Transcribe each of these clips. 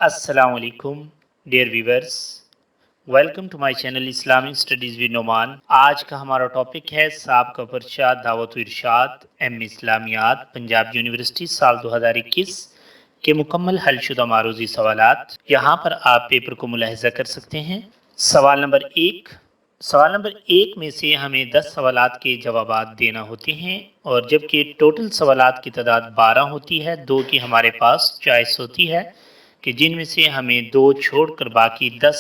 अस्सलाम वालेकुम dear viewers, welcome to my channel Islamic studies with Noman. आज का हमारा टॉपिक है साबका पर्चा दावत व इरशाद एम इस्लामियात पंजाब यूनिवर्सिटी साल 2021 के मुकम्मल हलशुदा मारूजी सवालात। यहाँ पर आप पेपर को मुलाहिजा कर सकते हैं। सवाल नंबर एक में से हमें 10 सवालात के जवाबात देना होते हैं और जबकि टोटल सवालात की तादाद 12 होती है, 2 की हमारे पास चॉइस होती है कि जिनमें से हमें 2 छोड़कर बाकी 10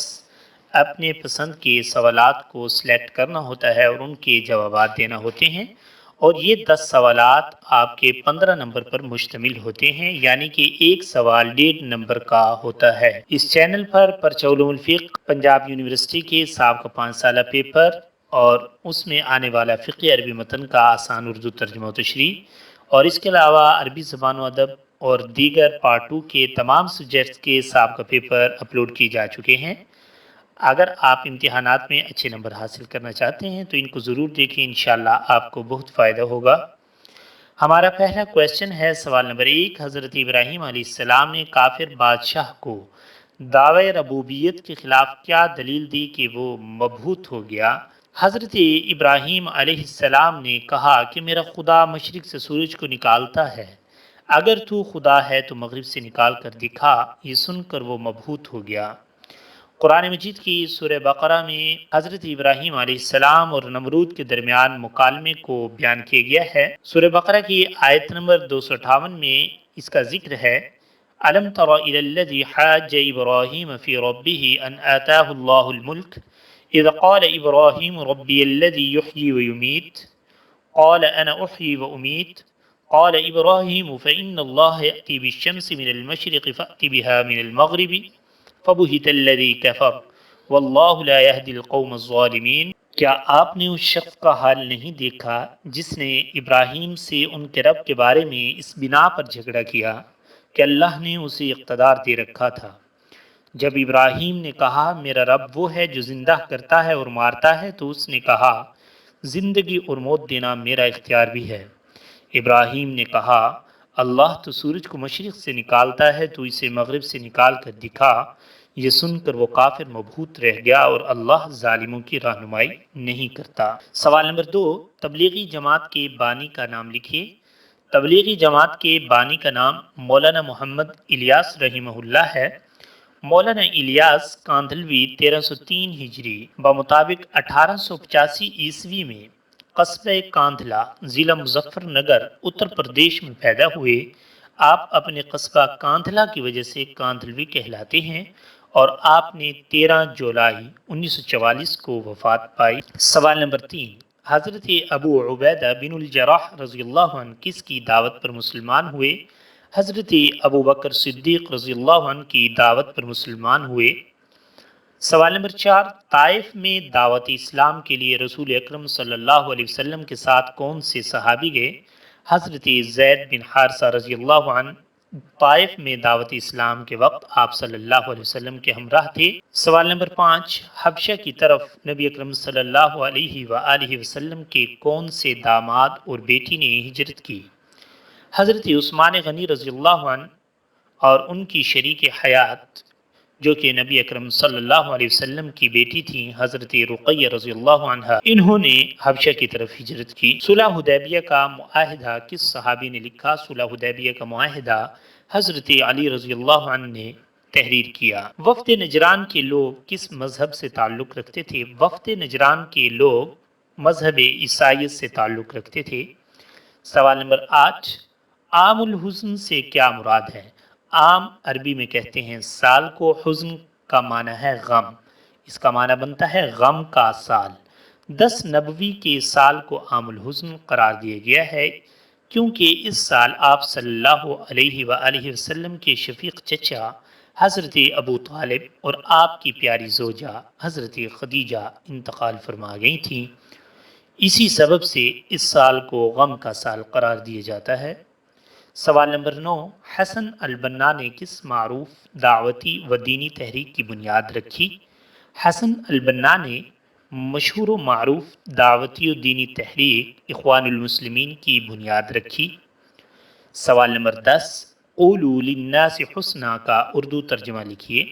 अपने पसंद के सवालात को सिलेक्ट करना होता है और उनके जवाबात देना होते हैं। और ये 10 सवालात आपके 15 नंबर पर मुश्तमिल होते हैं, यानी कि एक सवाल 1.5 नंबर का होता है। इस चैनल पर पर्चा उलूमुल फ़िक़्ह पंजाब यूनिवर्सिटी के साबका 5 साला पेपर और उसमें आने वाला फ़िक़्ह अरबी मतन का आसान उर्दू तर्जुमा व तशरीह और इसके अलावा अरबी ज़बान व अदब और दीगर पार्ट 2 के तमाम सब्जेक्ट्स के साबका पेपर अपलोड किए जा चुके हैं। अगर आप इम्तिहानात में अच्छे नंबर हासिल करना चाहते हैं तो इनको ज़रूर देखें, इंशाअल्लाह आपको बहुत फ़ायदा होगा। हमारा पहला क्वेश्चन है सवाल नंबर 1। हज़रत इब्राहीम अलैहिस्सलाम ने काफिर बादशाह को दावे रबूबियत के खिलाफ क्या दलील दी कि वो मबहूत हो गया? हज़रत इब्राहीम अलैहिस्सलाम ने कहा कि मेरा खुदा मशरिक से सूरज को निकालता है, अगर तू खुदा है तो मगरिब से निकाल कर दिखा। ये सुनकर वो मबहूत हो गया। कुरान मजीद की सूरह बकरा में हज़रत इब्राहीम अलैहिस्सलाम और नमरूद के दरमियान मुकालमे को बयान किया गया है। सूरह बकरा की आयत नंबर 258 में इसका जिक्र है, अलम तरा इलल्लज़ी हज्ज इब्राहीम फ़ी रब्बिही अन आताहुल्लाहुल मुल्क इज़ क़ाल इब्राहीम रब्बियल्लज़ी युह्यी व युमीत क़ाल अना उह्यी व उमीत क़ाल इब्राहीम फ़इन्नल्लाह यअती बिश्शम्सि मिनल मशरिक़ि फ़अति बिहा मिनल मग़रिबि फ़बुहितल्लज़ी कफ़र वल्लाहु ला यहदिल क़ौमज़-ज़ालिमीन। क्या आपने उस शख्स का हाल नहीं देखा जिसने इब्राहीम से उनके रब के बारे में इस बिना पर झगड़ा किया कि अल्लाह ने उसे इक़्तिदार दे रखा था। जब इब्राहीम ने कहा मेरा रब वो है जो जिंदा करता है और मारता है, तो उसने कहा जिंदगी और मौत देना मेरा इख्तियार भी है। इब्राहीम ने कहा अल्लाह तो सूरज को मशरिक़ से निकालता है, तो इसे मगरिब से निकाल कर दिखा। ये सुनकर वो काफिर मबहूत रह गया और अल्लाह जालिमों की रहनुमाई नहीं करता। सवाल नंबर 2। तबलीगी जमात के बानी का नाम लिखिए। तबलीगी जमात के बानी का नाम मौलाना मोहम्मद इलियास रहीमहुल्लाह है। मौलाना इलियास कांधलवी 1303 हिजरी बमुताबिक 1885 ईस्वी में कस्बे कांधला ज़िला मुजफ्फरनगर उत्तर प्रदेश में पैदा हुए। आप अपने कस्बा कांधला की वजह से कांधलवी कहलाते हैं और आपने 13 जुलाई 1944 को वफात पाई। सवाल नंबर 3। हज़रत अबू उबैदा बिनुल जराह रज़ियल्लाहु अन्हु किसकी दावत पर मुसलमान हुए? हज़रत अबू बकर सिद्दीक़ रज़ियल्लाहु अन्हु की दावत पर मुसलमान हुए। सवाल नंबर 4। ताइफ में दावत इस्लाम के लिए रसूल अकरम सल्लल्लाहु अलैहि वसल्लम के साथ कौन से सहाबी गए? हज़रत ज़ैद बिन हारिसा रज़ियल्लाहु अन्हु ताइफ में दावत इस्लाम के वक्त आप सल्लल्लाहु अलैहि वसल्लम के हमराह थे। सवाल नंबर 5। हबशा की तरफ नबी अकरम सल्लल्लाहु अलैहि वसल्लम के कौन से दामाद और बेटी ने हिजरत की? हज़रत उस्मान गनी रज़ियल्लाहु अन्हु और उनकी शरीक हयात जो कि नबी अकरम सल्लल्लाहु अलैहि वसल्लम की बेटी थी, हज़रत रुक़य्या रज़ियल्लाहु अन्हा, इन्होंने हबशा की तरफ हिजरत की। सुलह हुदैबिया का मुआहिदा किस सहाबी ने लिखा? सुलह हुदैबिया का मुआहिदा हज़रत अली रज़ियल्लाहु अन्हु ने तहरीर किया। वफ़द नजरान के लोग किस मजहब से ताल्लुक़ रखते थे? वफ़द नजरान के लोग मजहब ईसाईयत से ताल्लुक़ रखते थे। सवाल नंबर 8। आमुल हुज़्न से क्या मुराद है? आम अरबी में कहते हैं साल को, हुज़्न का माना है गम, इसका माना बनता है गम का साल। 10 नबवी के साल को आमुल हुज़्न करार दिया गया है क्योंकि इस साल आप सल्लल्लाहु अलैहि वसल्लम के शफीक चचा हज़रत अबू तालिब और आपकी प्यारी जोजा हज़रत खदीजा इंतकाल फरमा गई थी। इसी सबब से इस साल को गम का साल करार दिया जाता है। सवाल नंबर 9। हसन अल-बन्ना ने किस मारूफ दावती व दीनी तहरीक की बुनियाद रखी? हसन अल-बन्ना ने मशहूर व मारूफ दावती व दीनी तहरीक इख्वानुल मुस्लिमीन की बुनियाद रखी। सवाल नंबर 10। قولوا للناس حسنا کا اردو ترجمہ لکھیے،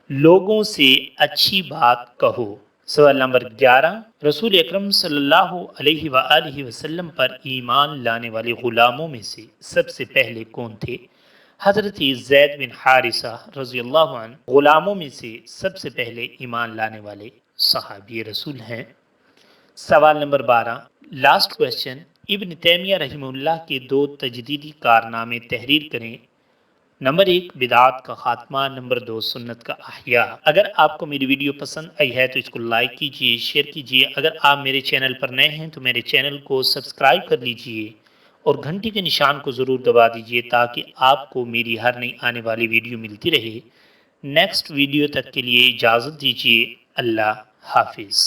لوگوں سے اچھی بات کہو۔ سوال نمبر 11، رسول اکرم صلی اللہ علیہ وآلہ وسلم پر ایمان لانے والے غلاموں میں سے سب سے پہلے کون تھے؟ حضرت زید بن حارثہ رضی اللہ عنہ غلاموں میں سے سب سے پہلے ایمان لانے والے صحابی رسول ہیں۔ سوال نمبر 12، لاسٹ کویسچن، ابن تیمیہ رحمہ اللہ کے 2 تجدیدی کارنامے تحریر کریں۔ نمبر 1 بدعات کا خاتمہ، نمبر 2 سنت کا احیاء۔ اگر آپ کو میری ویڈیو پسند آئی ہے تو اس کو لائک کیجئے، شیئر کیجئے۔ اگر آپ میرے چینل پر نئے ہیں تو میرے چینل کو سبسکرائب کر لیجئے اور گھنٹی کے نشان کو ضرور دبا دیجئے تاکہ آپ کو میری ہر نئی آنے والی ویڈیو ملتی رہے۔ نیکسٹ ویڈیو تک کے لیے اجازت دیجئے۔ اللہ حافظ۔